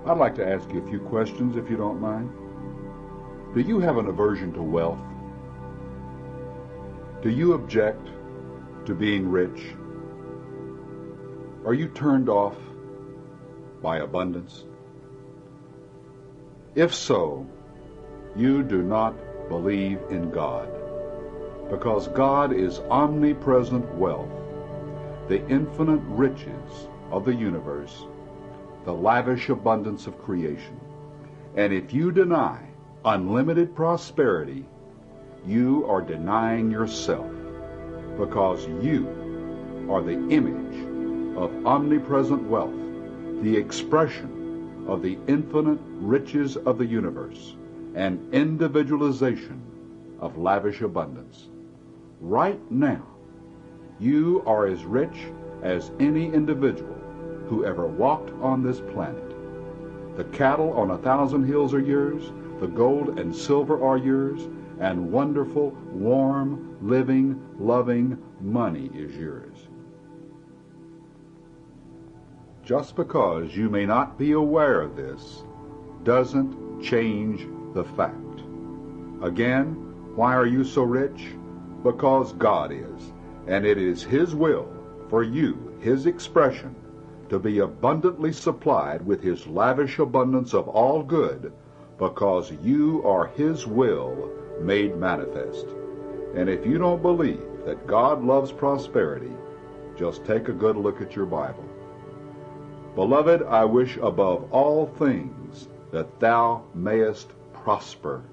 I'd like to ask you a few questions if you don't mind. Do you have an aversion to wealth? Do you object to being rich? Are you turned off by abundance? If so, you do not believe in God, because God is omnipresent wealth, the infinite riches of the universe, the lavish abundance of creation. And if you deny unlimited prosperity, you are denying yourself, because you are the image of omnipresent wealth, the expression of the infinite riches of the universe, and individualization of lavish abundance. Right now, you are as rich as any individual who ever walked on this planet. The cattle on 1,000 hills are yours, the gold and silver are yours, and wonderful, warm, living, loving money is yours. Just because you may not be aware of this doesn't change the fact. Again, why are you so rich? Because God is, and it is His will for you, His expression, to be abundantly supplied with His lavish abundance of all good, because you are His will made manifest. And if you don't believe that God loves prosperity, just take a good look at your Bible. Beloved, I wish above all things that thou mayest prosper.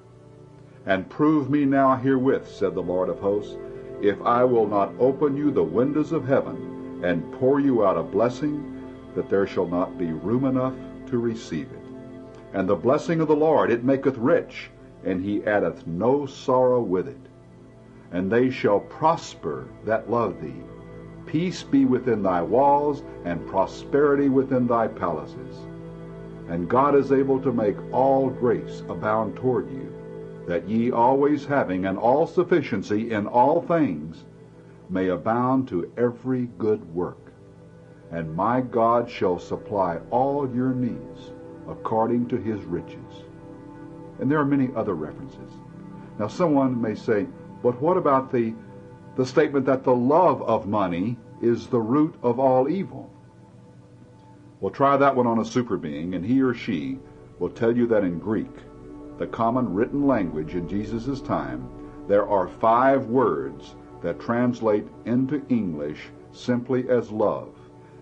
And prove me now herewith, said the Lord of hosts, if I will not open you the windows of heaven and pour you out a blessing, that there shall not be room enough to receive it. And the blessing of the Lord, it maketh rich, and He addeth no sorrow with it. And they shall prosper that love thee. Peace be within thy walls, and prosperity within thy palaces. And God is able to make all grace abound toward you, that ye always having an all sufficiency in all things may abound to every good work. And my God shall supply all your needs according to His riches. And there are many other references. Now someone may say, but what about the statement that the love of money is the root of all evil? Well, try that one on a super being, and he or she will tell you that in Greek, the common written language in Jesus' time, there are 5 words that translate into English simply as love,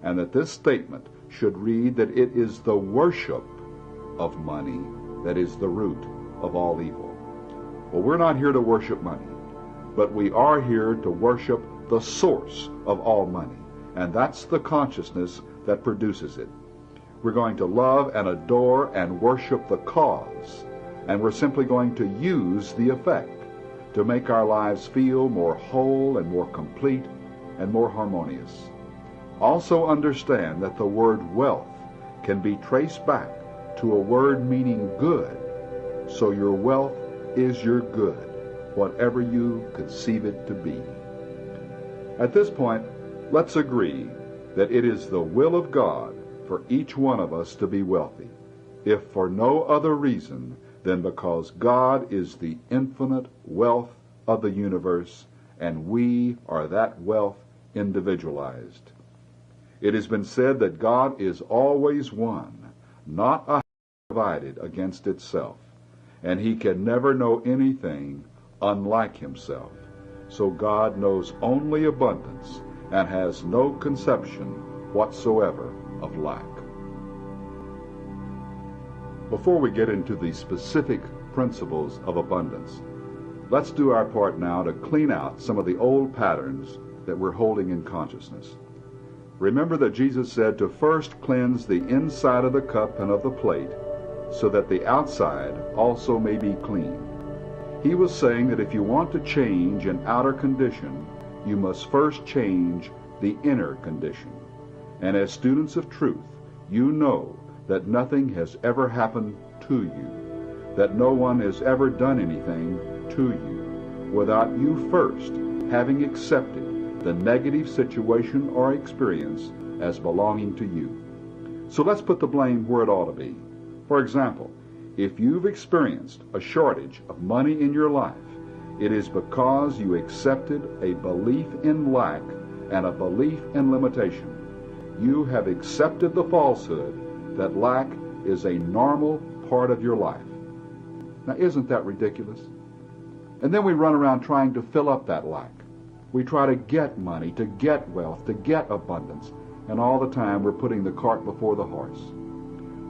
and that this statement should read that it is the worship of money that is the root of all evil. Well, we're not here to worship money, but we are here to worship the source of all money, and that's the consciousness that produces it. We're going to love and adore and worship the cause, and we're simply going to use the effect to make our lives feel more whole and more complete and more harmonious. Also understand that the word wealth can be traced back to a word meaning good, so your wealth is your good, whatever you conceive it to be. At this point, let's agree that it is the will of God for each one of us to be wealthy, if for no other reason than because God is the infinite wealth of the universe, and we are that wealth individualized. It has been said that God is always one, not a divided against itself, and He can never know anything unlike Himself. So God knows only abundance and has no conception whatsoever of lack. Before we get into the specific principles of abundance, let's do our part now to clean out some of the old patterns that we're holding in consciousness. Remember that Jesus said to first cleanse the inside of the cup and of the plate, so that the outside also may be clean. He was saying that if you want to change an outer condition, you must first change the inner condition. And as students of truth, you know that nothing has ever happened to you, that no one has ever done anything to you, without you first having accepted the negative situation or experience as belonging to you. So let's put the blame where it ought to be. For example, if you've experienced a shortage of money in your life, it is because you accepted a belief in lack and a belief in limitation. You have accepted the falsehood that lack is a normal part of your life. Now, isn't that ridiculous? And then we run around trying to fill up that lack. We try to get money, to get wealth, to get abundance, and all the time we're putting the cart before the horse.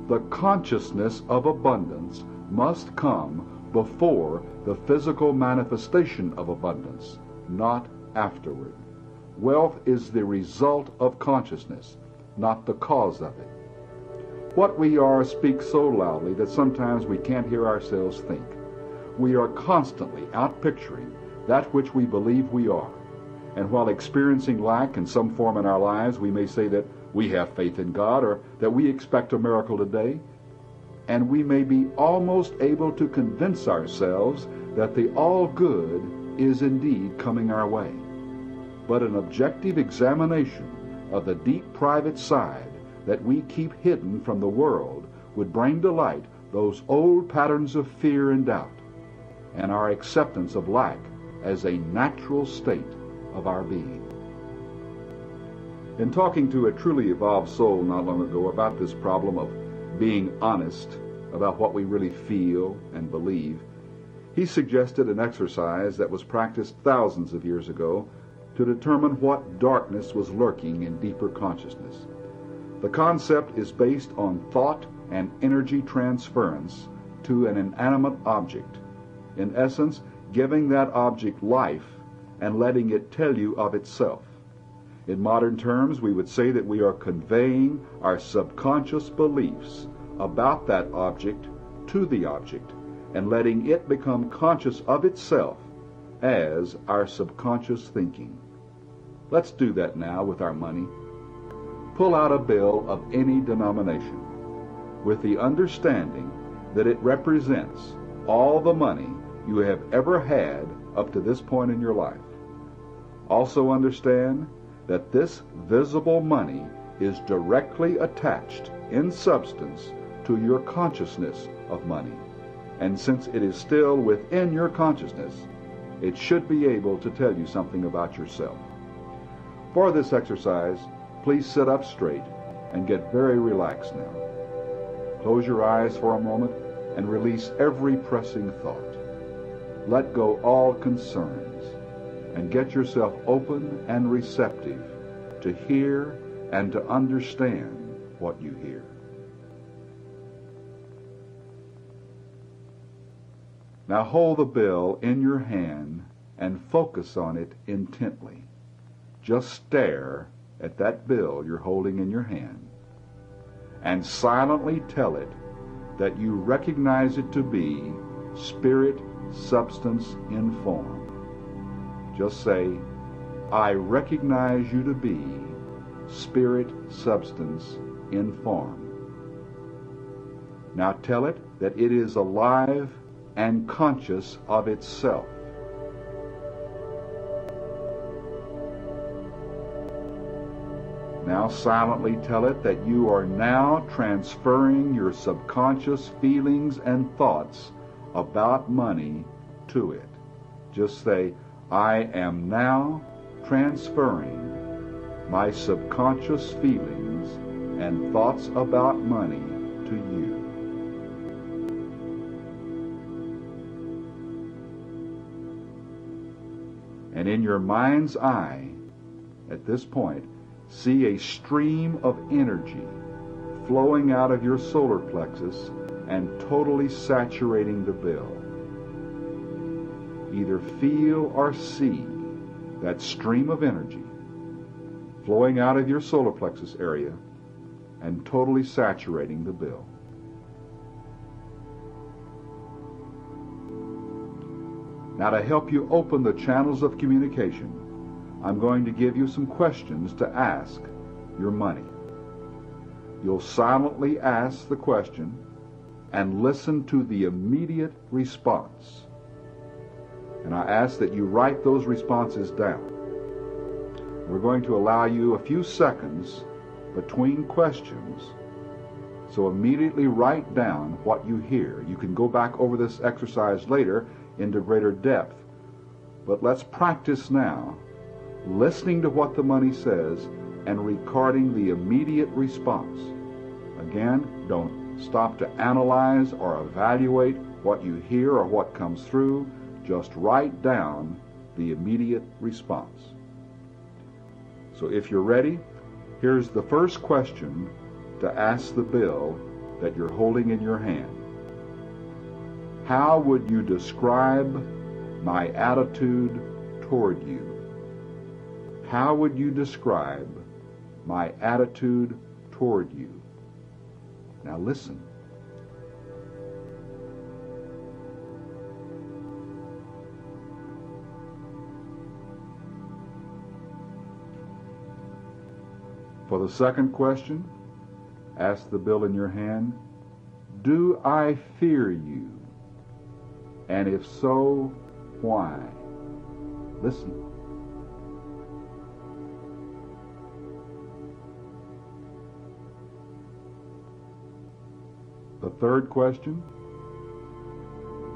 The consciousness of abundance must come before the physical manifestation of abundance, not afterward. Wealth is the result of consciousness, not the cause of it. What we are speaks so loudly that sometimes we can't hear ourselves think. We are constantly outpicturing that which we believe we are. And while experiencing lack in some form in our lives, we may say that we have faith in God or that we expect a miracle today. And we may be almost able to convince ourselves that the all good is indeed coming our way. But an objective examination of the deep private side that we keep hidden from the world would bring to light those old patterns of fear and doubt, and our acceptance of lack as a natural state of our being. In talking to a truly evolved soul not long ago about this problem of being honest about what we really feel and believe, he suggested an exercise that was practiced thousands of years ago to determine what darkness was lurking in deeper consciousness. The concept is based on thought and energy transference to an inanimate object. In essence, giving that object life and letting it tell you of itself. In modern terms, we would say that we are conveying our subconscious beliefs about that object to the object and letting it become conscious of itself as our subconscious thinking. Let's do that now with our money. Pull out a bill of any denomination with the understanding that it represents all the money you have ever had up to this point in your life. Also understand that this visible money is directly attached in substance to your consciousness of money. And since it is still within your consciousness, it should be able to tell you something about yourself. For this exercise, please sit up straight and get very relaxed now. Close your eyes for a moment and release every pressing thought. Let go all concerns and get yourself open and receptive to hear and to understand what you hear. Now hold the bill in your hand and focus on it intently. Just stare at that bill you're holding in your hand and silently tell it that you recognize it to be spirit, substance in form. Just say, I recognize you to be spirit, substance in form. Now tell it that it is alive and conscious of itself. Now silently tell it that you are now transferring your subconscious feelings and thoughts about money to it. Just say, I am now transferring my subconscious feelings and thoughts about money to you. And in your mind's eye, at this point, see a stream of energy flowing out of your solar plexus and totally saturating the bill. Either feel or see that stream of energy flowing out of your solar plexus area and totally saturating the bill. Now, to help you open the channels of communication, I'm going to give you some questions to ask your money. You'll silently ask the question and listen to the immediate response. And I ask that you write those responses down. We're going to allow you a few seconds between questions So immediately write down what you hear. You can go back over this exercise later into greater depth. But let's practice now, listening to what the money says and recording the immediate response. Again, don't stop to analyze or evaluate what you hear or what comes through. Just write down the immediate response. So if you're ready, here's the first question to ask the bill that you're holding in your hand. How would you describe my attitude toward you? How would you describe my attitude toward you? Now listen. For the second question, ask the bill in your hand, do I fear you? And if so, why? Listen. The third question,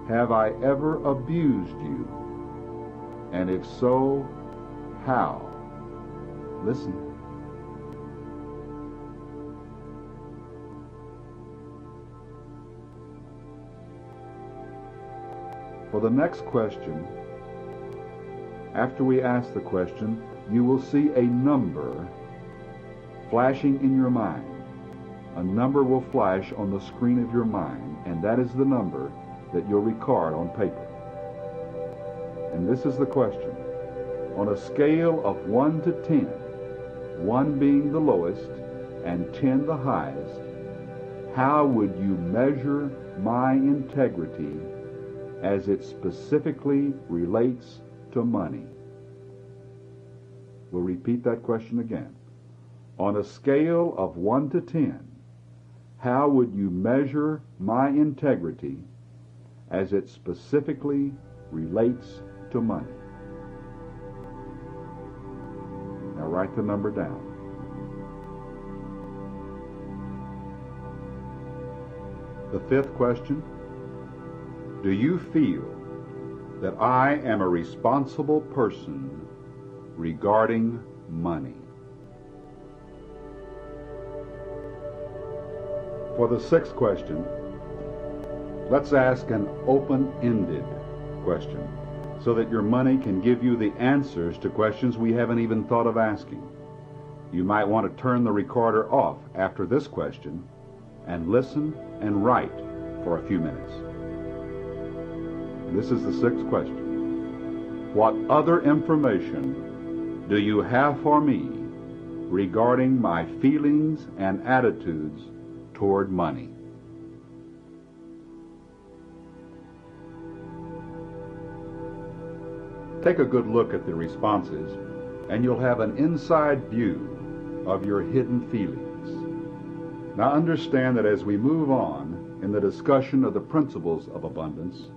have I ever abused you? And if so, how? Listen. For the next question, after we ask the question, you will see a number flashing in your mind. A number will flash on the screen of your mind, and that is the number that you'll record on paper. And this is the question. On a scale of 1 to 10, 1 being the lowest and 10 the highest, how would you measure my integrity as it specifically relates to money? We'll repeat that question again. On a scale of 1 to 10, how would you measure my integrity as it specifically relates to money? Now write the number down. The fifth question, do you feel that I am a responsible person regarding money? For the sixth question, let's ask an open-ended question so that your money can give you the answers to questions we haven't even thought of asking. You might want to turn the recorder off after this question and listen and write for a few minutes. This is the sixth question. What other information do you have for me regarding my feelings and attitudes toward money? Take a good look at the responses, and you'll have an inside view of your hidden feelings. Now understand that as we move on in the discussion of the principles of abundance,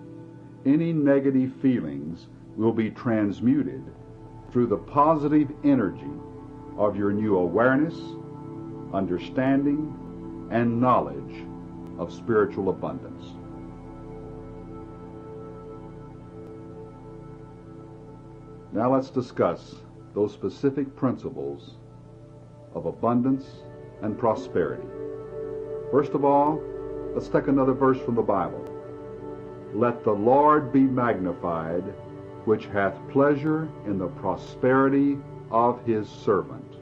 any negative feelings will be transmuted through the positive energy of your new awareness, understanding, and knowledge of spiritual abundance. Now let's discuss those specific principles of abundance and prosperity. First of all, let's take another verse from the Bible. Let the Lord be magnified, which hath pleasure in the prosperity of his servant.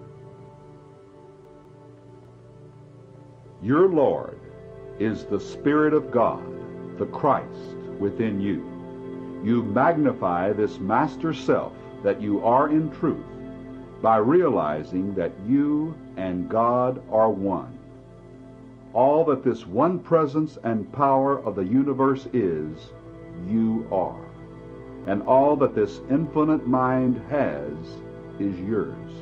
Your Lord is the Spirit of God, the Christ within you. You magnify this master self that you are in truth by realizing that you and God are one. All that this one presence and power of the universe is, you are. And all that this infinite mind has is yours.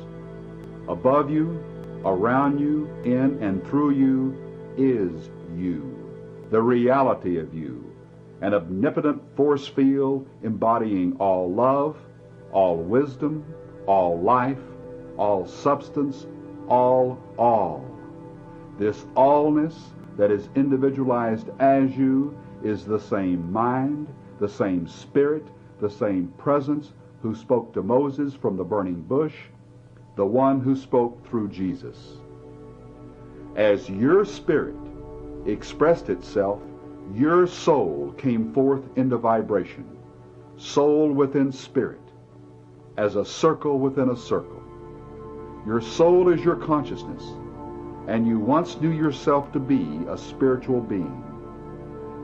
Above you, around you, in and through you is you, the reality of you, an omnipotent force field embodying all love, all wisdom, all life, all substance, all. This allness that is individualized as you is the same mind, the same spirit, the same presence who spoke to Moses from the burning bush, the one who spoke through Jesus. As your spirit expressed itself, your soul came forth into vibration, soul within spirit, as a circle within a circle. Your soul is your consciousness, and you once knew yourself to be a spiritual being.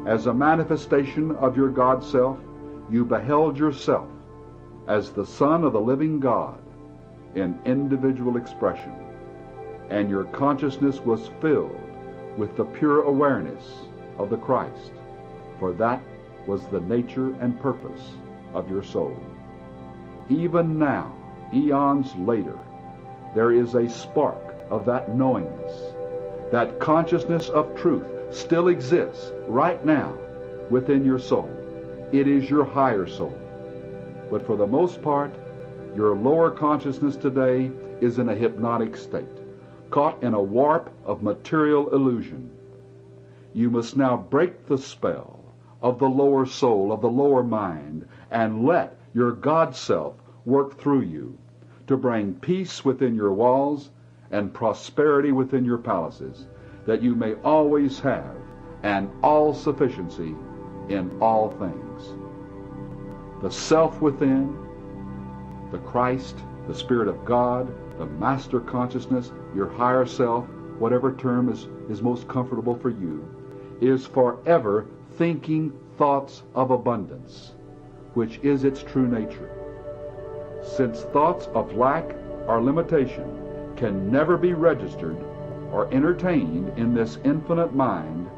As a manifestation of your God self, you beheld yourself as the Son of the living God in individual expression, and your consciousness was filled with the pure awareness of the Christ, for that was the nature and purpose of your soul. Even now, eons later, there is a spark of that knowingness. That consciousness of truth still exists right now within your soul. It is your higher soul. But for the most part, your lower consciousness today is in a hypnotic state, caught in a warp of material illusion. You must now break the spell of the lower soul, of the lower mind, and let your God self work through you to bring peace within your walls and prosperity within your palaces, that you may always have an all-sufficiency in all things. The self within, the Christ, the Spirit of God, the master consciousness, your higher self, whatever term is most comfortable for you, is forever thinking thoughts of abundance, which is its true nature. Since thoughts of lack or limitation can never be registered or entertained in this infinite mind,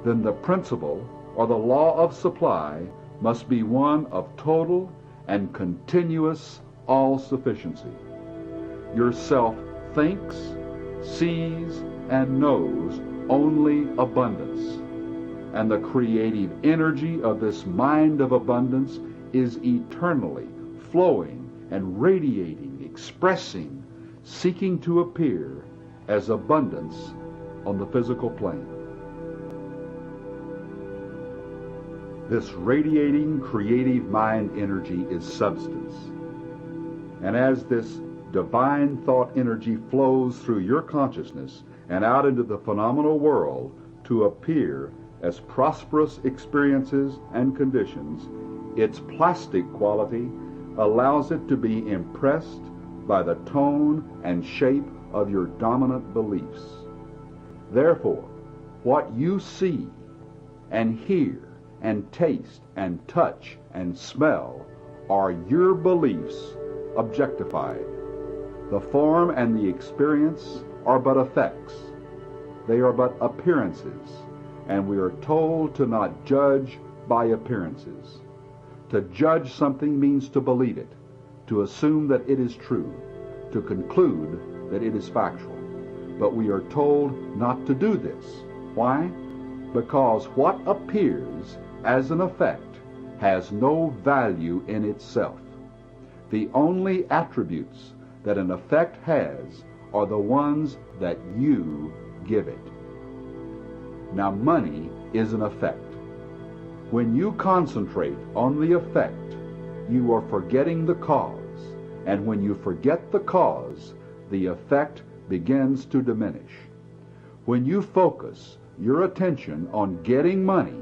then the principle or the law of supply must be one of total and continuous all-sufficiency. Your self thinks, sees, and knows only abundance, and the creative energy of this mind of abundance is eternally flowing and radiating, expressing, seeking to appear as abundance on the physical plane. This radiating creative mind energy is substance. And as this divine thought energy flows through your consciousness and out into the phenomenal world to appear as prosperous experiences and conditions, its plastic quality allows it to be impressed by the tone and shape of your dominant beliefs. Therefore, what you see and hear and taste and touch and smell are your beliefs objectified. The form and the experience are but effects. They are but appearances, and we are told to not judge by appearances. To judge something means to believe it, to assume that it is true, to conclude that it is factual. But we are told not to do this. Why? Because what appears as an effect has no value in itself. The only attributes that an effect has are the ones that you give it. Now, money is an effect. When you concentrate on the effect, you are forgetting the cause, and when you forget the cause, the effect begins to diminish. When you focus your attention on getting money,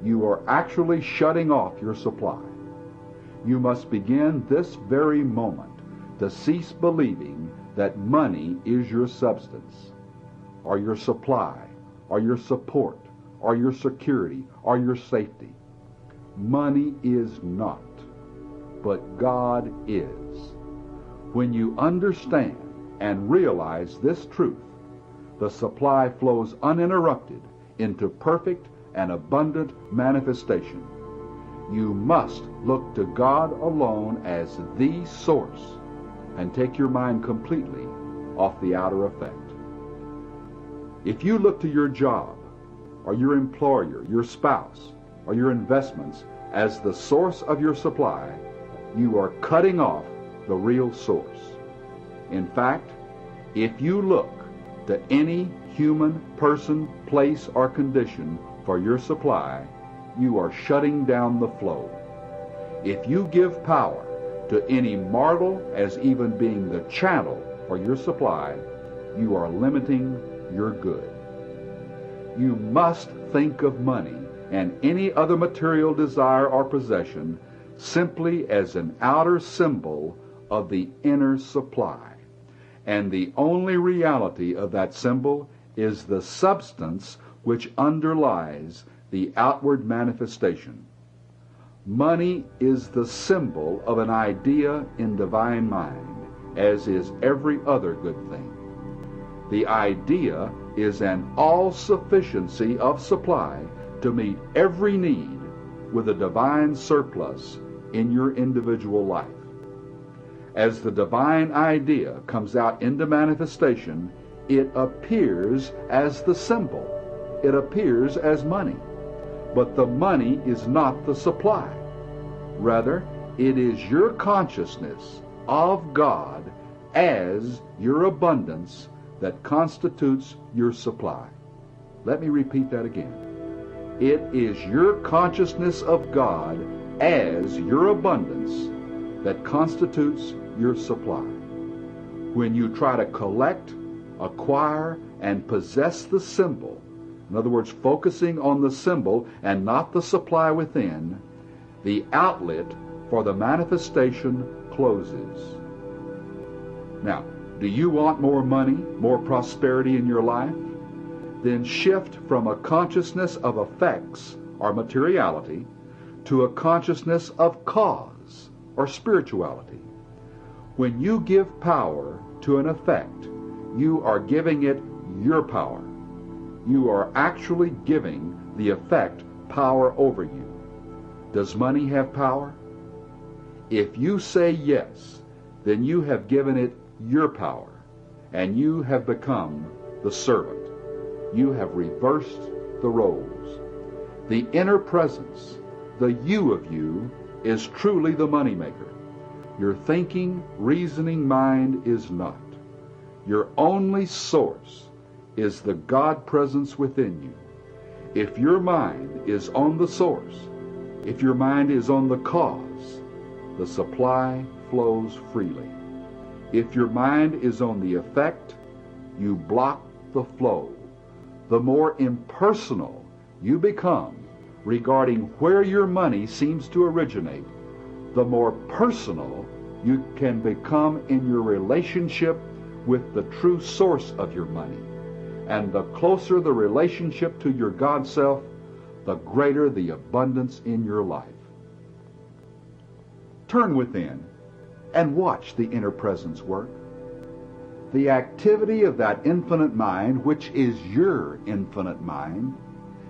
you are actually shutting off your supply. You must begin this very moment to cease believing that money is your substance, or your supply, or your support, or your security, or your safety. Money is not, but God is. When you understand and realize this truth, the supply flows uninterrupted into perfect and abundant manifestation. You must look to God alone as the source and take your mind completely off the outer effect. If you look to your job, or your employer, your spouse, or your investments as the source of your supply, you are cutting off the real source. In fact, if you look to any human person, place, or condition for your supply, you are shutting down the flow. If you give power to any mortal as even being the channel for your supply, you are limiting your good. You must think of money and any other material desire or possession simply as an outer symbol of the inner supply. And the only reality of that symbol is the substance which underlies the outward manifestation. Money is the symbol of an idea in divine mind, as is every other good thing. The idea is an all-sufficiency of supply to meet every need with a divine surplus in your individual life. As the divine idea comes out into manifestation, it appears as the symbol. It appears as money. But the money is not the supply. Rather, it is your consciousness of God as your abundance that constitutes your supply. Let me repeat that again. It is your consciousness of God as your abundance that constitutes your supply. When you try to collect, acquire, and possess the symbol, in other words, focusing on the symbol and not the supply within, the outlet for the manifestation closes. Now, do you want more money, more prosperity in your life? Then shift from a consciousness of effects or materiality to a consciousness of cause or spirituality. When you give power to an effect, you are giving it your power. You are actually giving the effect power over you. Does money have power? If you say yes, then you have given it your power, and you have become the servant. You have reversed the roles. The inner presence, the you of you, is truly the moneymaker. Your thinking, reasoning mind is not. Your only source is the God presence within you. If your mind is on the source, if your mind is on the cause, the supply flows freely. If your mind is on the effect, you block the flow. The more impersonal you become regarding where your money seems to originate, the more personal you can become in your relationship with the true source of your money. And the closer the relationship to your God self, the greater the abundance in your life. Turn within and watch the inner presence work. The activity of that infinite mind, which is your infinite mind,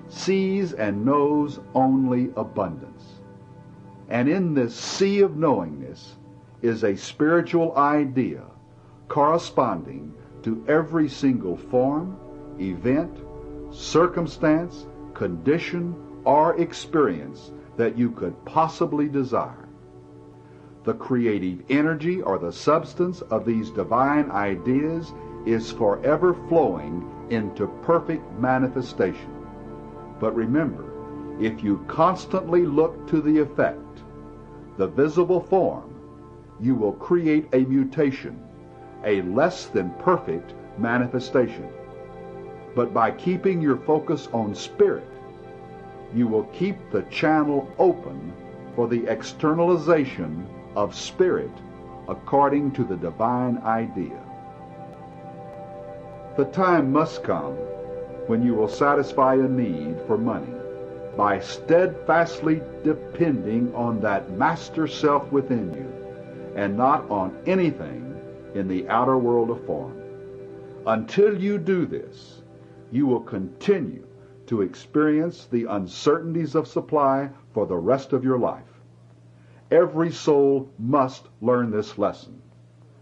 sees and knows only abundance. And in this sea of knowingness is a spiritual idea corresponding to every single form, event, circumstance, condition, or experience that you could possibly desire. The creative energy or the substance of these divine ideas is forever flowing into perfect manifestation. But remember, if you constantly look to the effect, the visible form, you will create a mutation, a less than perfect manifestation. But by keeping your focus on spirit, you will keep the channel open for the externalization of spirit according to the divine idea. The time must come when you will satisfy a need for money by steadfastly depending on that master self within you and not on anything in the outer world of form. Until you do this, you will continue to experience the uncertainties of supply for the rest of your life. Every soul must learn this lesson,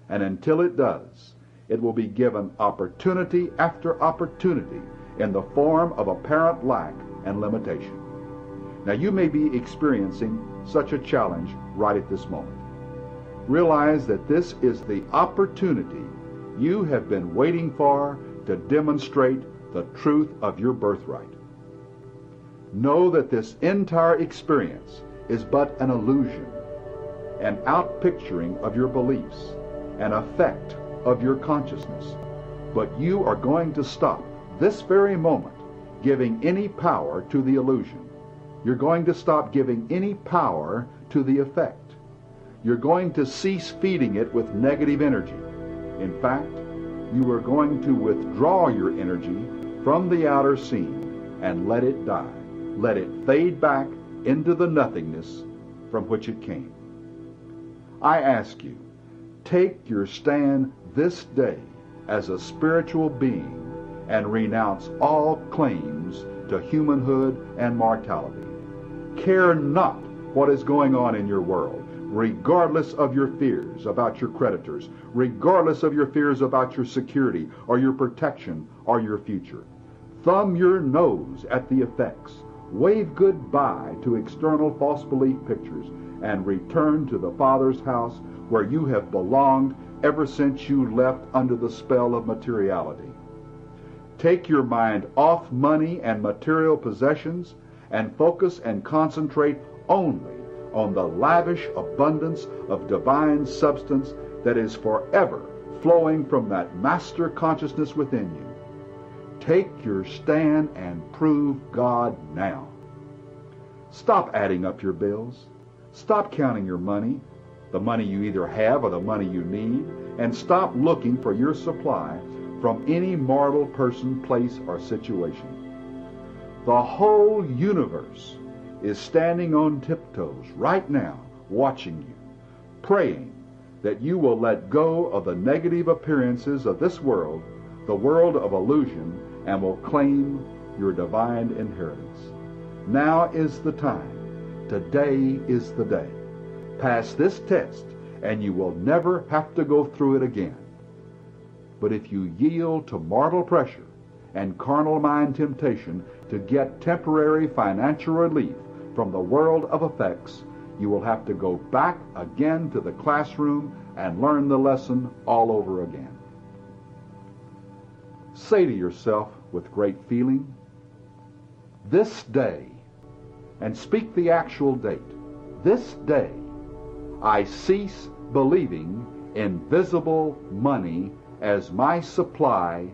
and until it does, it will be given opportunity after opportunity in the form of apparent lack and limitation. Now, you may be experiencing such a challenge right at this moment. Realize that this is the opportunity you have been waiting for to demonstrate the truth of your birthright. Know that this entire experience is but an illusion, an outpicturing of your beliefs, an effect of your consciousness. But you are going to stop this very moment giving any power to the illusion. You're going to stop giving any power to the effect. You're going to cease feeding it with negative energy. In fact, you are going to withdraw your energy from the outer scene and let it die. Let it fade back into the nothingness from which it came. I ask you, take your stand this day as a spiritual being and renounce all claims to humanhood and mortality. Care not what is going on in your world, regardless of your fears about your creditors, regardless of your fears about your security or your protection or your future. Thumb your nose at the effects. Wave goodbye to external false belief pictures and return to the Father's house where you have belonged ever since you left under the spell of materiality. Take your mind off money and material possessions and focus and concentrate only on the lavish abundance of divine substance that is forever flowing from that master consciousness within you. Take your stand and prove God now. Stop adding up your bills. Stop counting your money, the money you either have or the money you need, and stop looking for your supply from any mortal person, place, or situation. The whole universe is standing on tiptoes right now, watching you, praying that you will let go of the negative appearances of this world, the world of illusion, and will claim your divine inheritance. Now is the time. Today is the day. Pass this test, and you will never have to go through it again. But if you yield to mortal pressure and carnal mind temptation to get temporary financial relief from the world of effects, you will have to go back again to the classroom and learn the lesson all over again. Say to yourself with great feeling, this day, and speak the actual date, this day I cease believing in visible money as my supply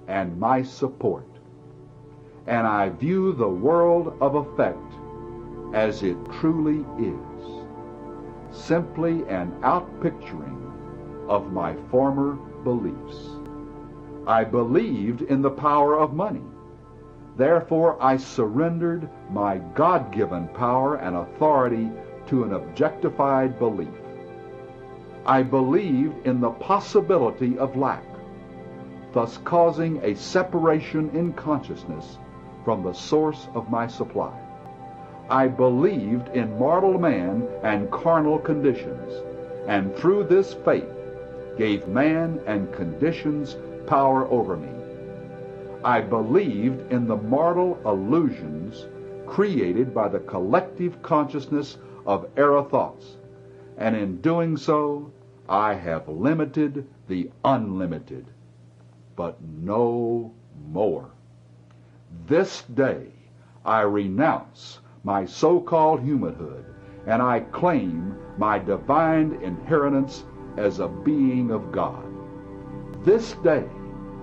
and my support, and I view the world of effect as it truly is, simply an outpicturing of my former beliefs. I believed in the power of money. Therefore, I surrendered my God-given power and authority to an objectified belief. I believed in the possibility of lack, thus causing a separation in consciousness from the source of my supply. I believed in mortal man and carnal conditions, and through this faith gave man and conditions power over me. I believed in the mortal illusions created by the collective consciousness of error thoughts, and in doing so, I have limited the unlimited, but no more. This day, I renounce my so-called humanhood, and I claim my divine inheritance as a being of God. This day,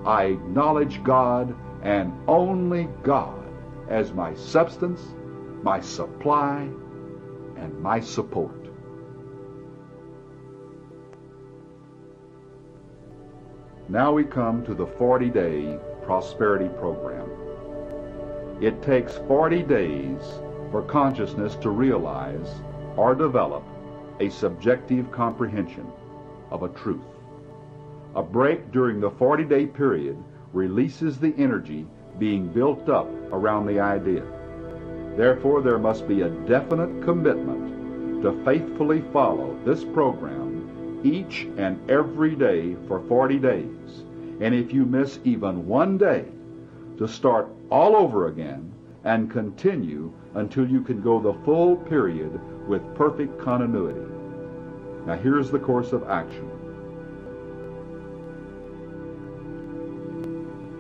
I acknowledge God and only God as my substance, my supply, and my support. Now we come to the 40-day prosperity program. It takes 40 days for consciousness to realize or develop a subjective comprehension of a truth. A break during the 40-day period releases the energy being built up around the idea. Therefore, there must be a definite commitment to faithfully follow this program each and every day for 40 days. And if you miss even one day, to start all over again and continue until you can go the full period with perfect continuity. Now here's the course of action.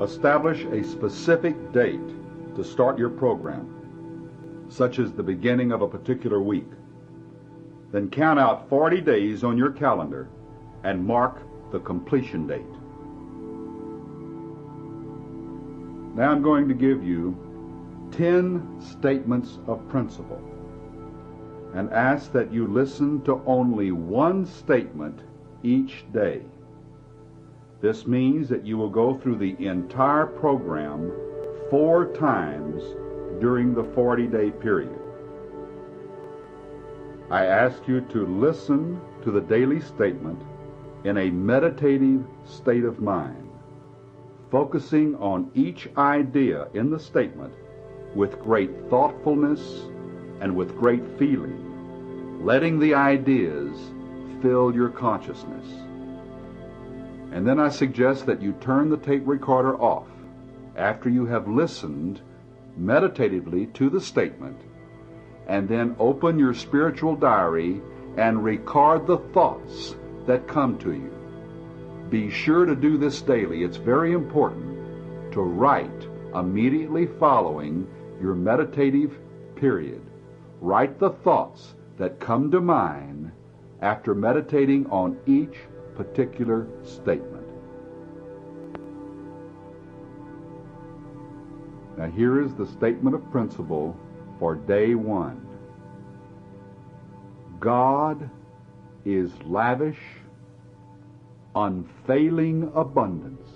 Establish a specific date to start your program, such as the beginning of a particular week. Then count out 40 days on your calendar and mark the completion date. Now I'm going to give you 10 statements of principle and ask that you listen to only one statement each day. This means that you will go through the entire program 4 times during the 40-day period. I ask you to listen to the daily statement in a meditative state of mind, focusing on each idea in the statement with great thoughtfulness and with great feeling, letting the ideas fill your consciousness. And then I suggest that you turn the tape recorder off after you have listened meditatively to the statement, and then open your spiritual diary and record the thoughts that come to you. Be sure to do this daily. It's very important to write immediately following your meditative period. Write the thoughts that come to mind after meditating on each particular statement. Now here is the statement of principle for day 1. God is lavish, unfailing abundance,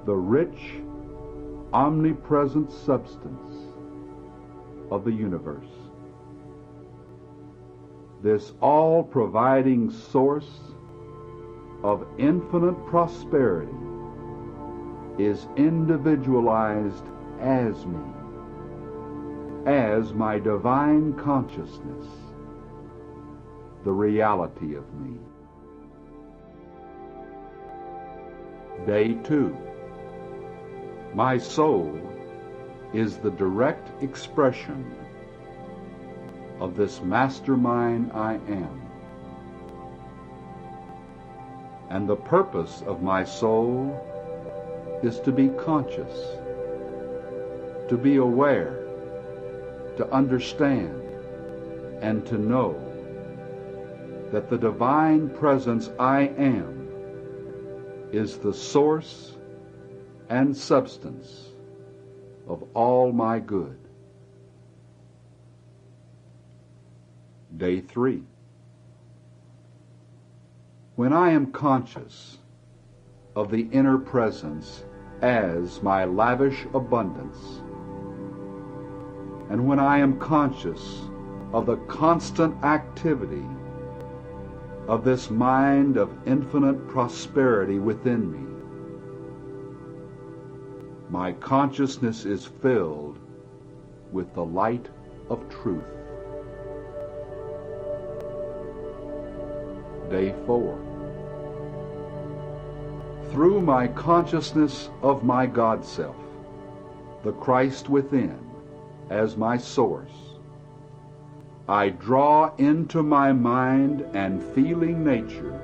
the rich, omnipresent substance of the universe. This all-providing source of infinite prosperity is individualized as me, as my divine consciousness, the reality of me. Day 2. My soul is the direct expression of this mastermind I am. And the purpose of my soul is to be conscious, to be aware, to understand, and to know that the divine presence I am is the source and substance of all my good. Day 3. When I am conscious of the inner presence as my lavish abundance, and when I am conscious of the constant activity of this mind of infinite prosperity within me, my consciousness is filled with the light of truth. Day 4. Through my consciousness of my God self, the Christ within as my source, I draw into my mind and feeling nature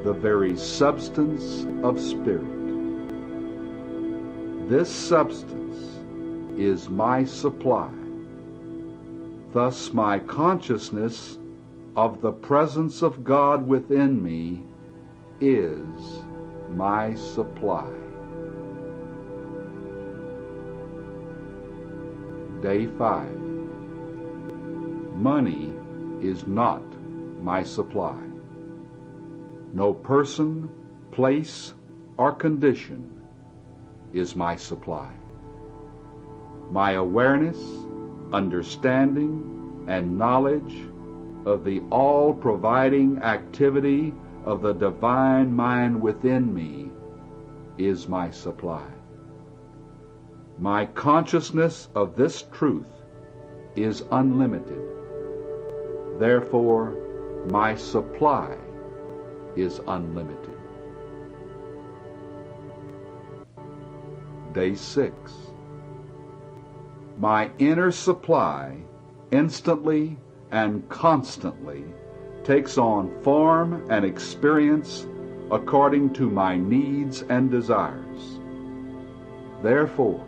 the very substance of spirit. This substance is my supply. Thus my consciousness of the presence of God within me is my supply. Day 5. Money is not my supply. No person, place, or condition is my supply. My awareness, understanding, and knowledge of the all-providing activity of the divine mind within me is my supply. My consciousness of this truth is unlimited. Therefore, my supply is unlimited. Day 6. My inner supply instantly and constantly takes on form and experience according to my needs and desires. Therefore,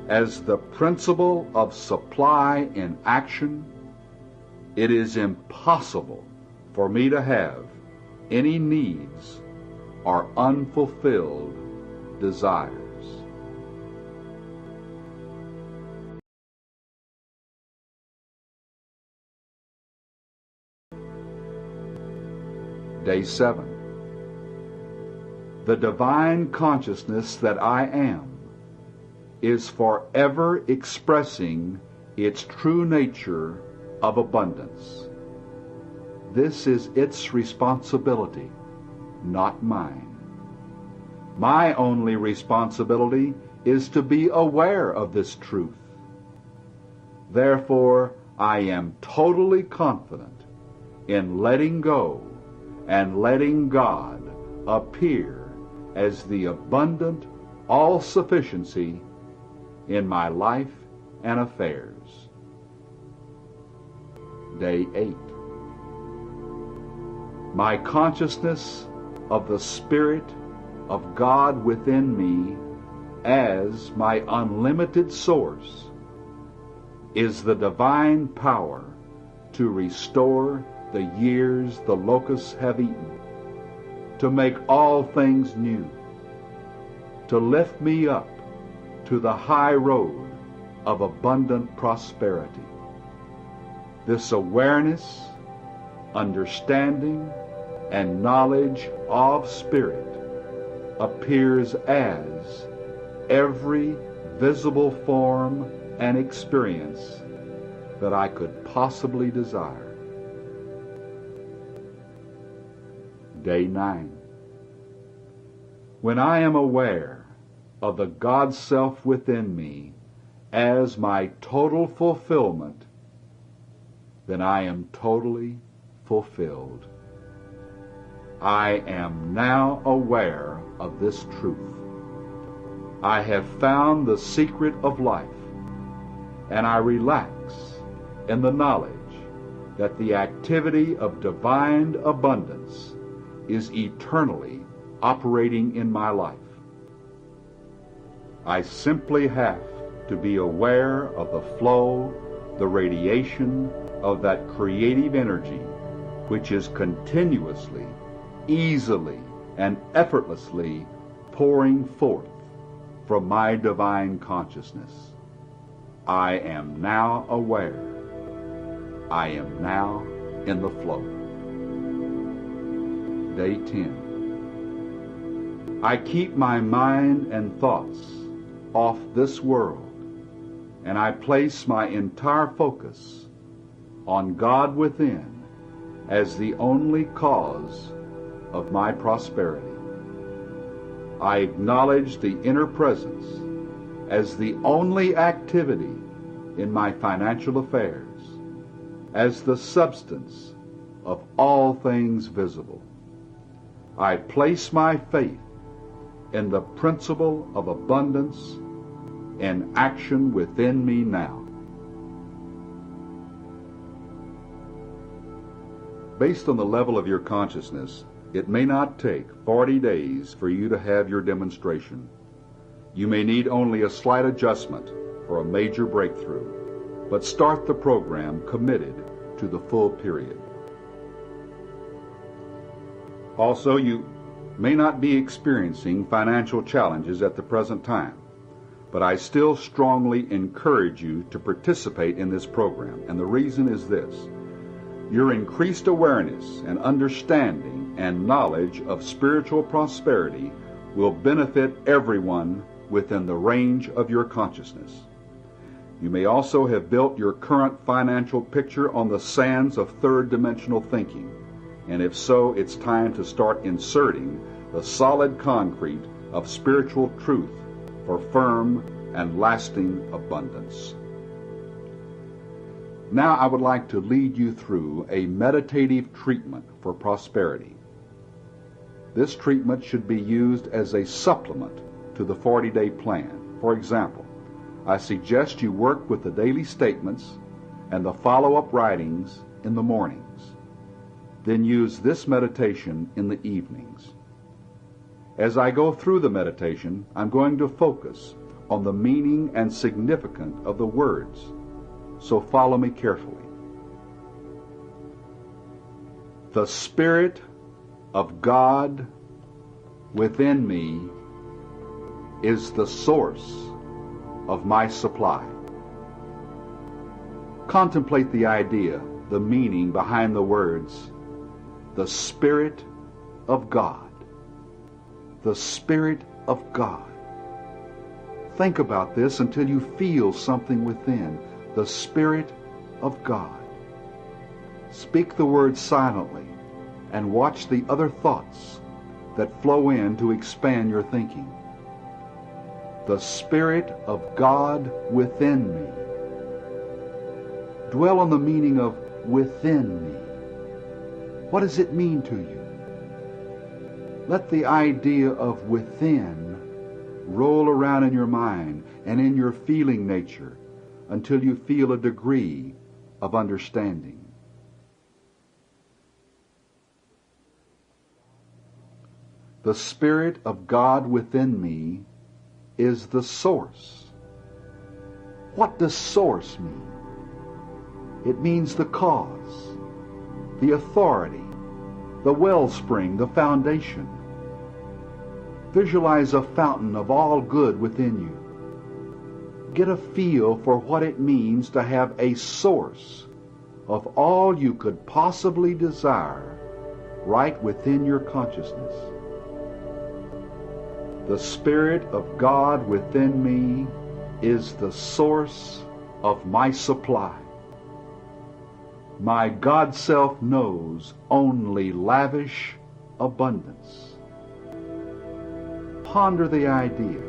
as the principle of supply in action, it is impossible for me to have any needs or unfulfilled desires. Day 7. The divine consciousness that I am is forever expressing its true nature of abundance. This is its responsibility, not mine. My only responsibility is to be aware of this truth. Therefore, I am totally confident in letting go and letting God appear as the abundant all-sufficiency in my life and affairs. Day 8. My consciousness of the Spirit of God within me as my unlimited source is the divine power to restore the years the locusts have eaten, to make all things new, to lift me up to the high road of abundant prosperity. This awareness, understanding, and knowledge of Spirit appears as every visible form and experience that I could possibly desire. Day 9. When I am aware of the God Self within me as my total fulfillment, then I am totally fulfilled. I am now aware of this truth. I have found the secret of life, and I relax in the knowledge that the activity of divine abundance is eternally operating in my life. I simply have to be aware of the flow, the radiation of that creative energy which is continuously, easily, and effortlessly pouring forth from my divine consciousness. I am now aware. I am now in the flow. Day 10. I keep my mind and thoughts off this world, and I place my entire focus on God within as the only cause of my prosperity. I acknowledge the inner presence as the only activity in my financial affairs, as the substance of all things visible. I place my faith in the principle of abundance in action within me now. Based on the level of your consciousness, it may not take 40 days for you to have your demonstration. You may need only a slight adjustment for a major breakthrough, but start the program committed to the full period. Also, you may not be experiencing financial challenges at the present time, but I still strongly encourage you to participate in this program, and the reason is this. Your increased awareness and understanding and knowledge of spiritual prosperity will benefit everyone within the range of your consciousness. You may also have built your current financial picture on the sands of third-dimensional thinking, and if so, it's time to start inserting the solid concrete of spiritual truth for firm and lasting abundance. Now I would like to lead you through a meditative treatment for prosperity. This treatment should be used as a supplement to the 40-day plan. For example, I suggest you work with the daily statements and the follow-up writings in the mornings. Then use this meditation in the evenings. As I go through the meditation, I'm going to focus on the meaning and significance of the words, so follow me carefully. The Spirit of God within me is the source of my supply. Contemplate the idea, the meaning behind the words, the Spirit of God. The Spirit of God. Think about this until you feel something within. The Spirit of God. Speak the words silently and watch the other thoughts that flow in to expand your thinking. The Spirit of God within me. Dwell on the meaning of within me. What does it mean to you? Let the idea of within roll around in your mind and in your feeling nature until you feel a degree of understanding. The Spirit of God within me is the source. What does source mean? It means the cause, the authority, the wellspring, the foundation. Visualize a fountain of all good within you. Get a feel for what it means to have a source of all you could possibly desire right within your consciousness. The Spirit of God within me is the source of my supply. My God self knows only lavish abundance. Ponder the idea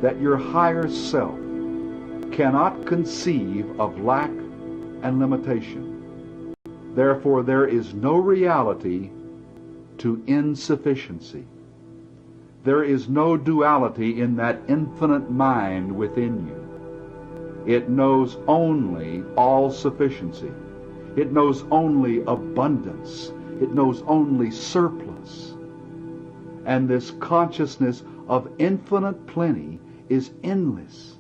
that your higher self cannot conceive of lack and limitation. Therefore, there is no reality to insufficiency. There is no duality in that infinite mind within you. It knows only all sufficiency. It knows only abundance. It knows only surplus. And this consciousness of infinite plenty is endless,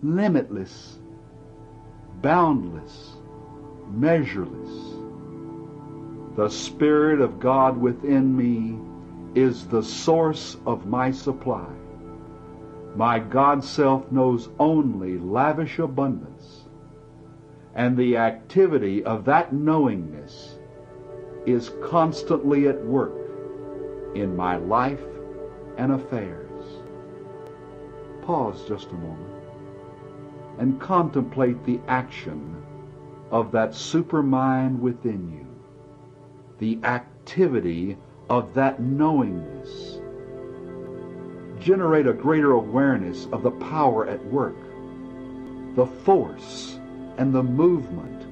limitless, boundless, measureless. The Spirit of God within me is the source of my supply. My God self knows only lavish abundance, and the activity of that knowingness is constantly at work in my life and affairs. Pause just a moment and contemplate the action of that supermind within you, the activity of that knowingness. Generate a greater awareness of the power at work, the force and the movement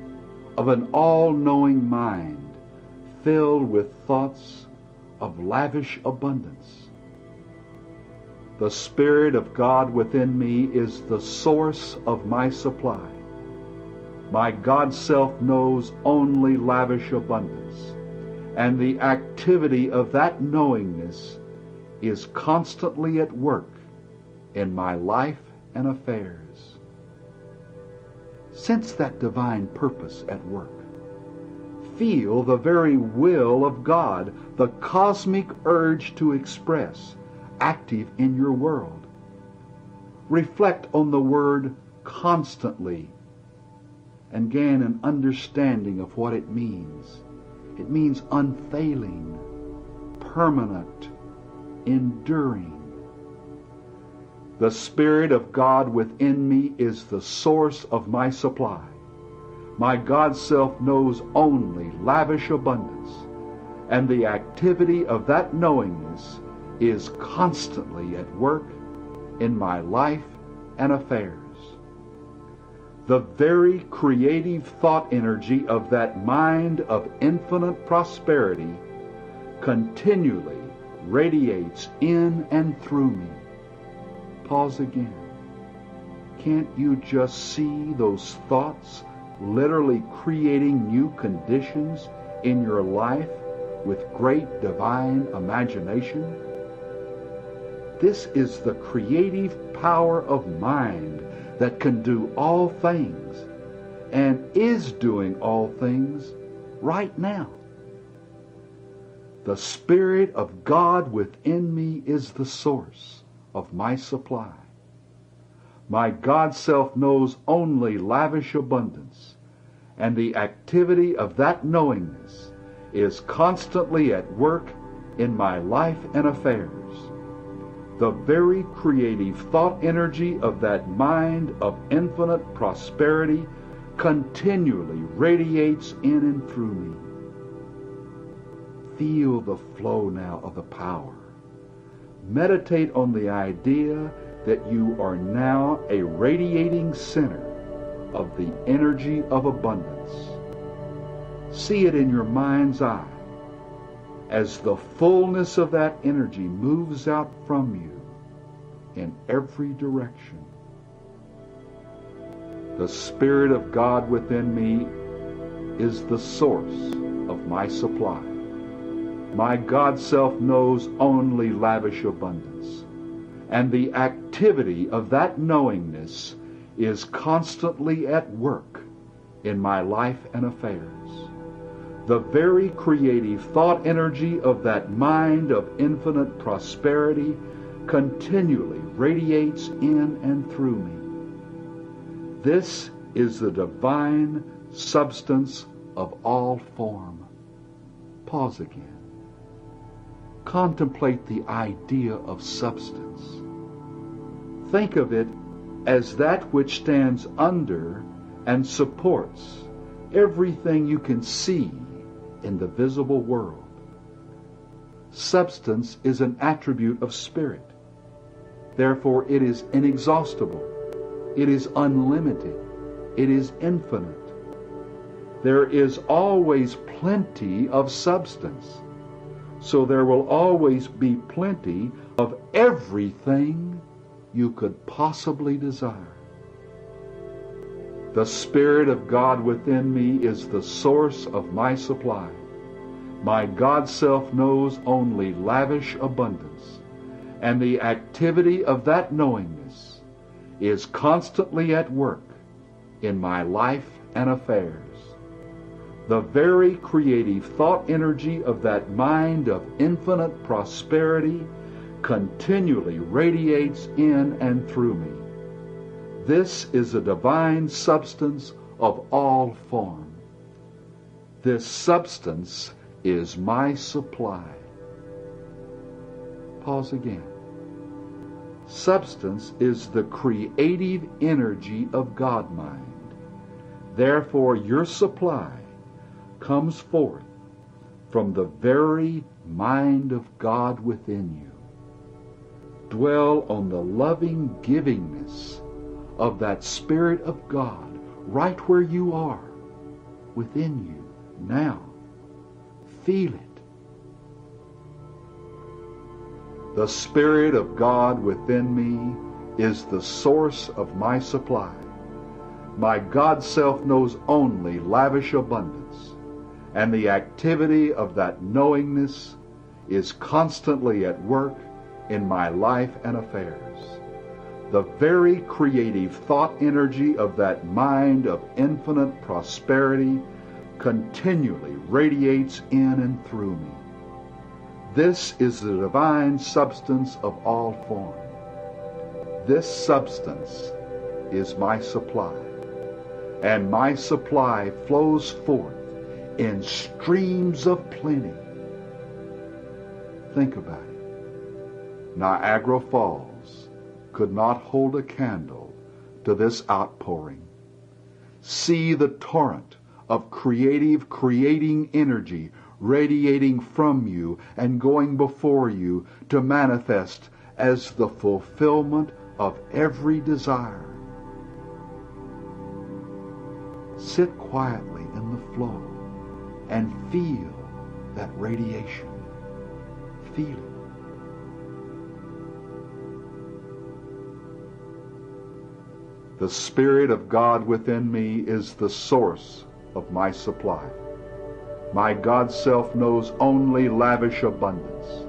of an all-knowing mind filled with thoughts of lavish abundance. The Spirit of God within me is the source of my supply. My God self knows only lavish abundance, and the activity of that knowingness is constantly at work in my life and affairs. Sense that divine purpose at work. Feel the very will of God, the cosmic urge to express, active in your world. Reflect on the word constantly and gain an understanding of what it means. It means unfailing, permanent, enduring. The Spirit of God within me is the source of my supply. My God self knows only lavish abundance, and the activity of that knowingness is constantly at work in my life and affairs. The very creative thought energy of that mind of infinite prosperity continually radiates in and through me. Pause again. Can't you just see those thoughts literally creating new conditions in your life with great divine imagination? This is the creative power of mind that can do all things and is doing all things right now. The Spirit of God within me is the source of my supply. My God self knows only lavish abundance, and the activity of that knowingness is constantly at work in my life and affairs. The very creative thought energy of that mind of infinite prosperity continually radiates in and through me. Feel the flow now of the power. Meditate on the idea that you are now a radiating center of the energy of abundance. See it in your mind's eye as the fullness of that energy moves out from you in every direction. The Spirit of God within me is the source of my supply. My God self knows only lavish abundance, and the activity of that knowingness is constantly at work in my life and affairs. The very creative thought energy of that mind of infinite prosperity continually radiates in and through me. This is the divine substance of all form. Pause again. Contemplate the idea of substance. Think of it as that which stands under and supports everything you can see in the visible world. Substance is an attribute of spirit. Therefore, it is inexhaustible. It is unlimited. It is infinite. There is always plenty of substance. So there will always be plenty of everything you could possibly desire. The Spirit of God within me is the source of my supply. My God self knows only lavish abundance, and the activity of that knowingness is constantly at work in my life and affairs. The very creative thought energy of that mind of infinite prosperity continually radiates in and through me. This is the divine substance of all form. This substance is my supply. Pause again. Substance is the creative energy of God mind. Therefore, your supply comes forth from the very mind of God within you. Dwell on the loving givingness of that Spirit of God right where you are, within you, now. Feel it. The Spirit of God within me is the source of my supply. My God self knows only lavish abundance, and the activity of that knowingness is constantly at work in my life and affairs. The very creative thought energy of that mind of infinite prosperity continually radiates in and through me. This is the divine substance of all form. This substance is my supply, and my supply flows forth in streams of plenty. Think about it. Niagara Falls could not hold a candle to this outpouring. See the torrent of creating energy radiating from you and going before you to manifest as the fulfillment of every desire. Sit quietly in the flow and feel that radiation. Feel it. The Spirit of God within me is the source of my supply. My God self knows only lavish abundance,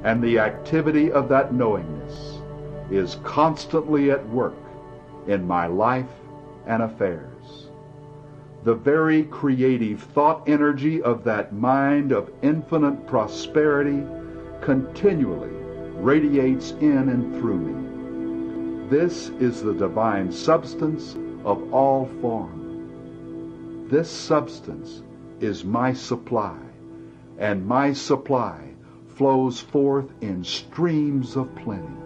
and the activity of that knowingness is constantly at work in my life and affairs. The very creative thought energy of that mind of infinite prosperity continually radiates in and through me. This is the divine substance of all form. This substance is my supply, and my supply flows forth in streams of plenty.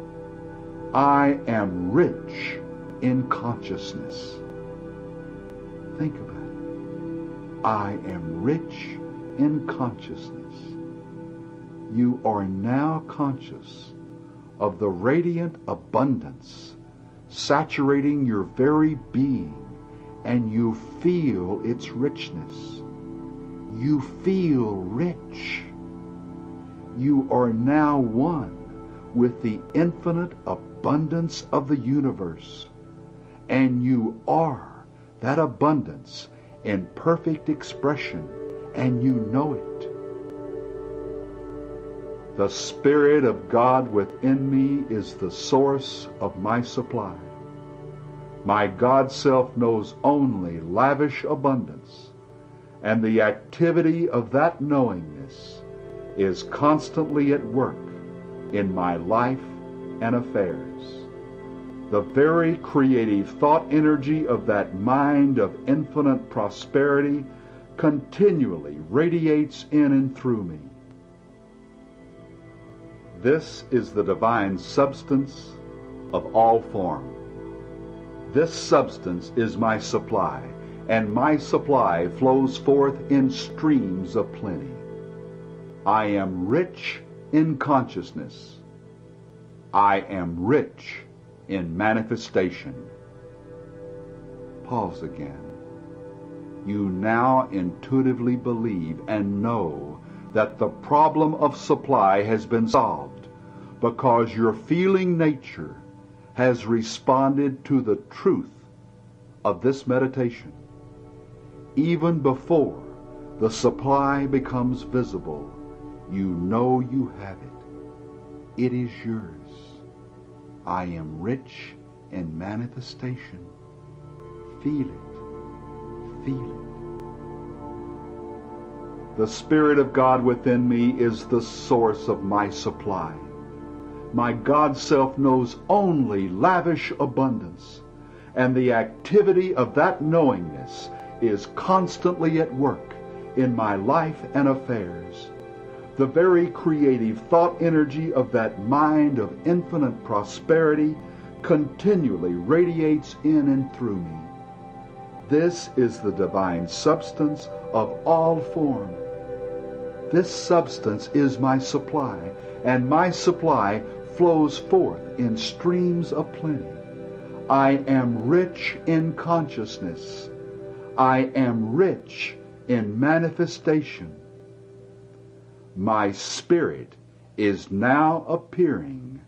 I am rich in consciousness. Think about it. I am rich in consciousness. You are now conscious of the radiant abundance saturating your very being, and you feel its richness. You feel rich. You are now one with the infinite abundance of the universe, and you are that abundance in perfect expression, and you know it. The Spirit of God within me is the source of my supply. My God self knows only lavish abundance, and the activity of that knowingness is constantly at work in my life and affairs. The very creative thought energy of that mind of infinite prosperity continually radiates in and through me. This is the divine substance of all form. This substance is my supply, and my supply flows forth in streams of plenty. I am rich in consciousness. I am rich in manifestation. Pause again. You now intuitively believe and know that the problem of supply has been solved because your feeling nature has responded to the truth of this meditation. Even before the supply becomes visible, you know you have it. It is yours. I am rich in manifestation. Feel it. Feel it. The Spirit of God within me is the source of my supply. My God self knows only lavish abundance, and the activity of that knowingness is constantly at work in my life and affairs. The very creative thought energy of that mind of infinite prosperity continually radiates in and through me. This is the divine substance of all form. This substance is my supply, and my supply flows forth in streams of plenty. I am rich in consciousness. I am rich in manifestation. My spirit is now appearing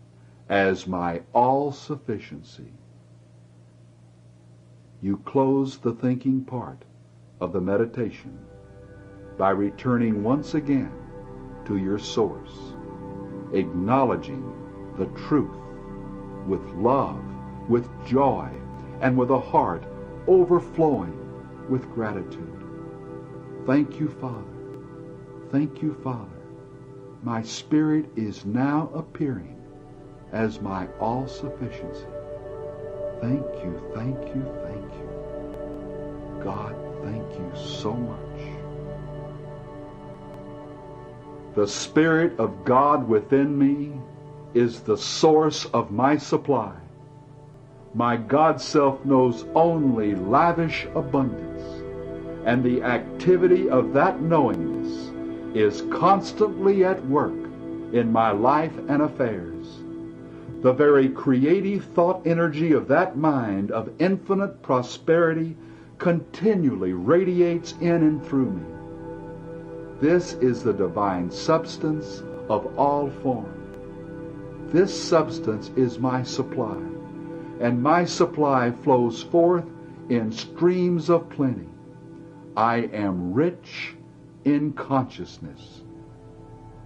as my all-sufficiency. You close the thinking part of the meditation by returning once again to your source, acknowledging the truth with love, with joy, and with a heart overflowing with gratitude. Thank you, Father. Thank you, Father. My spirit is now appearing as my all-sufficiency. Thank you, thank you, thank you. God, thank you so much. The Spirit of God within me is the source of my supply. My God self knows only lavish abundance, and the activity of that knowingness is constantly at work in my life and affairs. The very creative thought energy of that mind of infinite prosperity continually radiates in and through me. This is the divine substance of all form. This substance is my supply, and my supply flows forth in streams of plenty. I am rich in consciousness.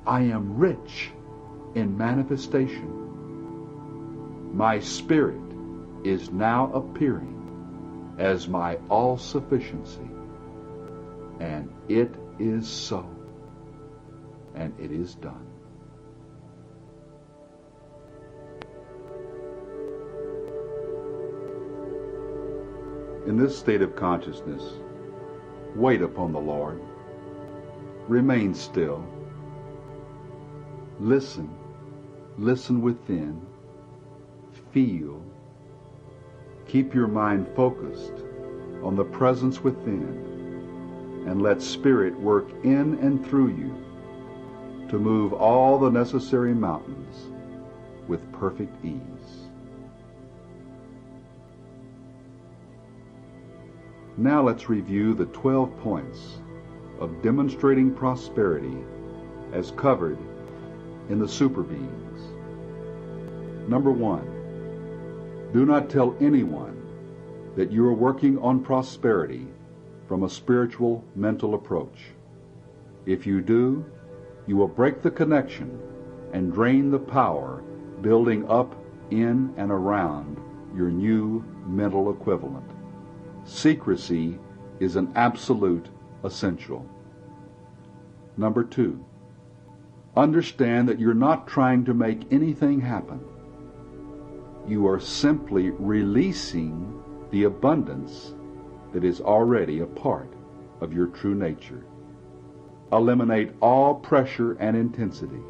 I am rich in manifestation. My spirit is now appearing as my all-sufficiency, and it is so, and it is done. In this state of consciousness, wait upon the Lord. Remain still. Listen. Listen within. Feel. Keep your mind focused on the presence within, and let Spirit work in and through you to move all the necessary mountains with perfect ease. Now let's review the 12 points of demonstrating prosperity as covered in the super beings. Number 1, do not tell anyone that you are working on prosperity from a spiritual mental approach. If you do, you will break the connection and drain the power building up in and around your new mental equivalent. Secrecy is an absolute essential. Number 2, understand that you're not trying to make anything happen. You are simply releasing the abundance that is already a part of your true nature. Eliminate all pressure and intensity.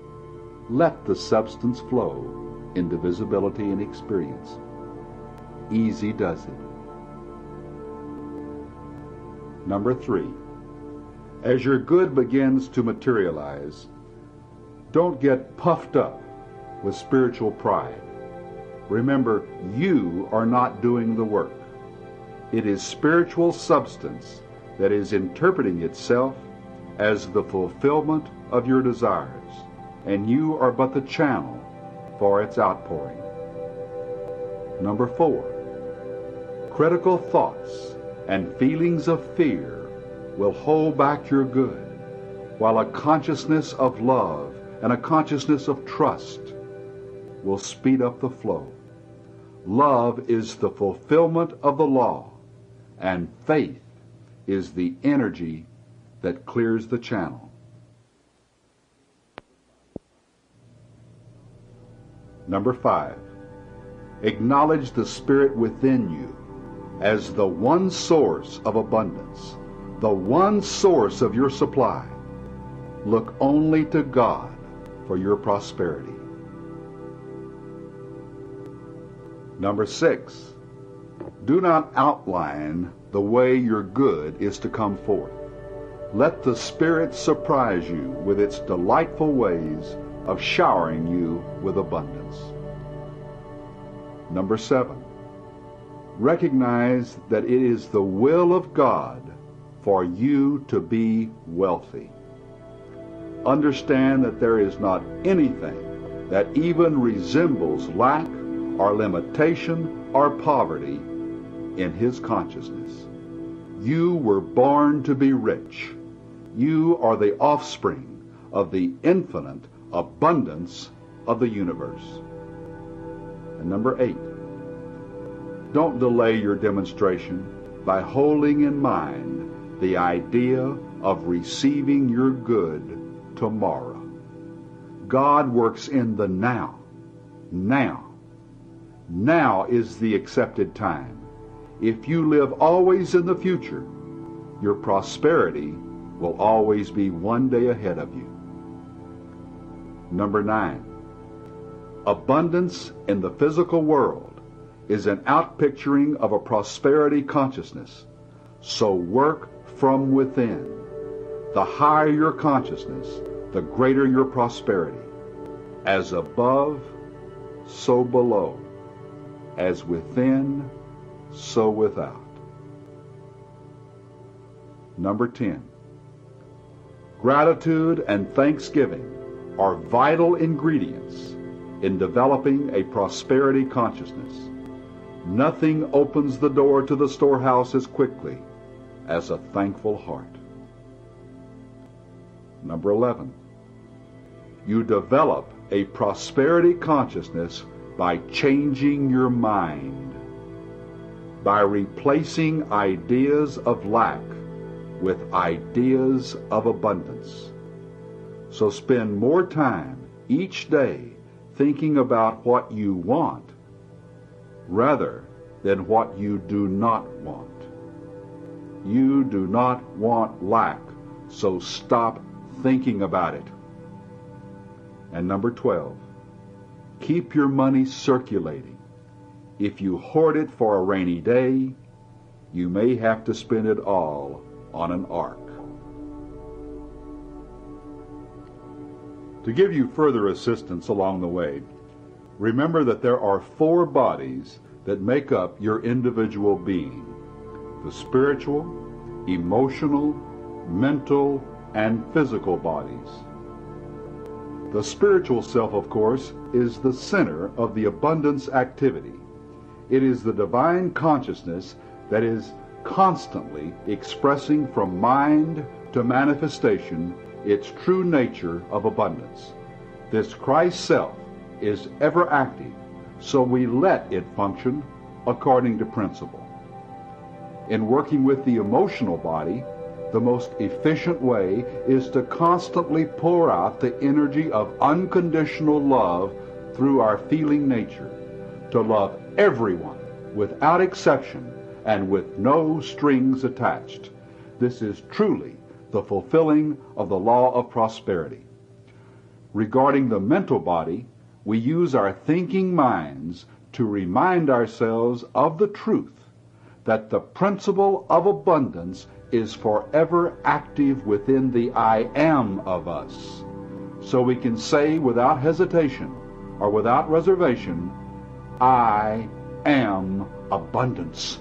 Let the substance flow into visibility and experience. Easy does it. Number 3, as your good begins to materialize, don't get puffed up with spiritual pride. Remember, you are not doing the work. It is spiritual substance that is interpreting itself as the fulfillment of your desires, and you are but the channel for its outpouring. Number 4, critical thoughts and feelings of fear will hold back your good, while a consciousness of love and a consciousness of trust will speed up the flow. Love is the fulfillment of the law, and faith is the energy that clears the channel. Number 5, acknowledge the Spirit within you as the one source of abundance, the one source of your supply. Look only to God for your prosperity. Number 6, do not outline the way your good is to come forth. Let the Spirit surprise you with its delightful ways of showering you with abundance. Number 7, recognize that it is the will of God for you to be wealthy. Understand that there is not anything that even resembles lack or limitation or poverty in His consciousness. You were born to be rich. You are the offspring of the infinite abundance of the universe. And number 8, don't delay your demonstration by holding in mind the idea of receiving your good tomorrow. God works in the now. Now. Now is the accepted time. If you live always in the future, your prosperity will always be one day ahead of you. Number 9, abundance in the physical world is an outpicturing of a prosperity consciousness. So work from within. The higher your consciousness, the greater your prosperity. As above, so below. As within, so without. Number 10, gratitude and thanksgiving are vital ingredients in developing a prosperity consciousness. Nothing opens the door to the storehouse as quickly as a thankful heart. Number 11, you develop a prosperity consciousness by changing your mind, by replacing ideas of lack with ideas of abundance. So spend more time each day thinking about what you want rather than what you do not want. You do not want lack, so stop thinking about it. And number 12, keep your money circulating. If you hoard it for a rainy day, you may have to spend it all on an ark. To give you further assistance along the way, remember that there are 4 bodies that make up your individual being: the spiritual, emotional, mental, and physical bodies. The spiritual self, of course, is the center of the abundance activity. It is the divine consciousness that is constantly expressing from mind to manifestation its true nature of abundance. This Christ self is ever active, so we let it function according to principle. In working with the emotional body, the most efficient way is to constantly pour out the energy of unconditional love through our feeling nature, to love everyone without exception and with no strings attached. This is truly the fulfilling of the law of prosperity. Regarding the mental body, we use our thinking minds to remind ourselves of the truth that the principle of abundance is forever active within the I am of us. So we can say without hesitation or without reservation, I am abundance.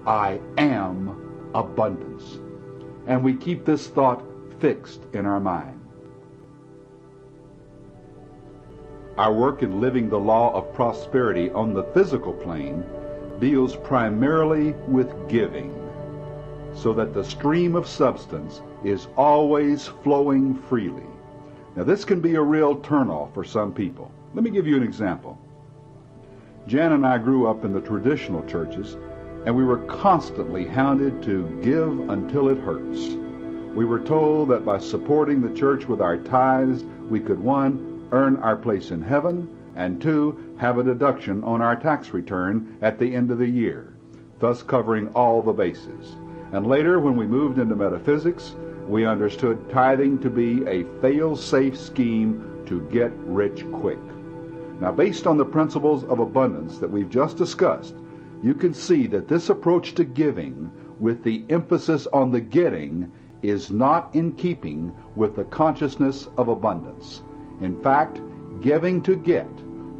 I am abundance. And we keep this thought fixed in our mind. Our work in living the law of prosperity on the physical plane deals primarily with giving, so that the stream of substance is always flowing freely. Now, this can be a real turnoff for some people. Let me give you an example. Jan and I grew up in the traditional churches, and we were constantly hounded to give until it hurts. We were told that by supporting the church with our tithes, we could, 1, earn our place in heaven, and 2, have a deduction on our tax return at the end of the year, thus covering all the bases. And later, when we moved into metaphysics, we understood tithing to be a fail-safe scheme to get rich quick. Now, based on the principles of abundance that we've just discussed, you can see that this approach to giving, with the emphasis on the getting, is not in keeping with the consciousness of abundance. In fact, giving to get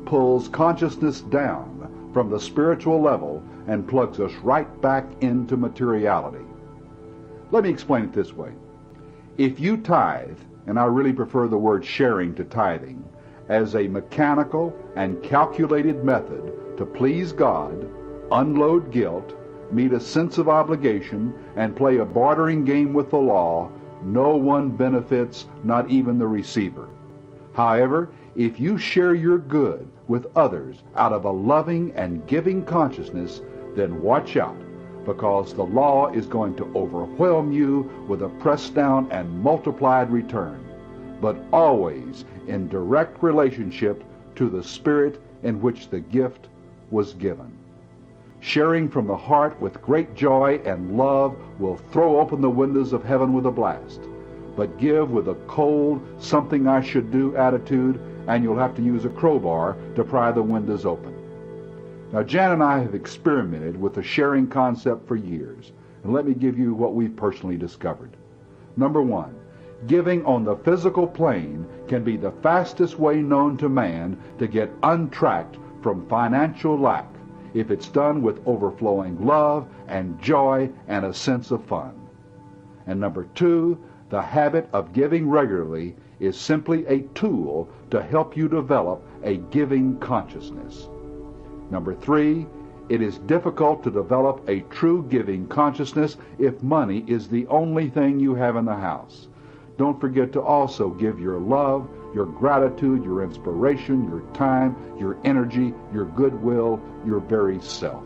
pulls consciousness down from the spiritual level and plugs us right back into materiality. Let me explain it this way. If you tithe, and I really prefer the word sharing to tithing, as a mechanical and calculated method to please God, unload guilt, meet a sense of obligation, and play a bartering game with the law, no one benefits, not even the receiver. However, if you share your good with others out of a loving and giving consciousness, then watch out, because the law is going to overwhelm you with a pressed down and multiplied return, but always in direct relationship to the spirit in which the gift was given. Sharing from the heart with great joy and love will throw open the windows of heaven with a blast. But give with a cold, something I should do attitude, and you'll have to use a crowbar to pry the windows open. Now, Jan and I have experimented with the sharing concept for years, and let me give you what we've personally discovered. Number 1, giving on the physical plane can be the fastest way known to man to get untracked from financial lack if it's done with overflowing love and joy and a sense of fun. And number 2, the habit of giving regularly is simply a tool to help you develop a giving consciousness. Number 3, it is difficult to develop a true giving consciousness if money is the only thing you have in the house. Don't forget to also give your love, your gratitude, your inspiration, your time, your energy, your goodwill, your very self.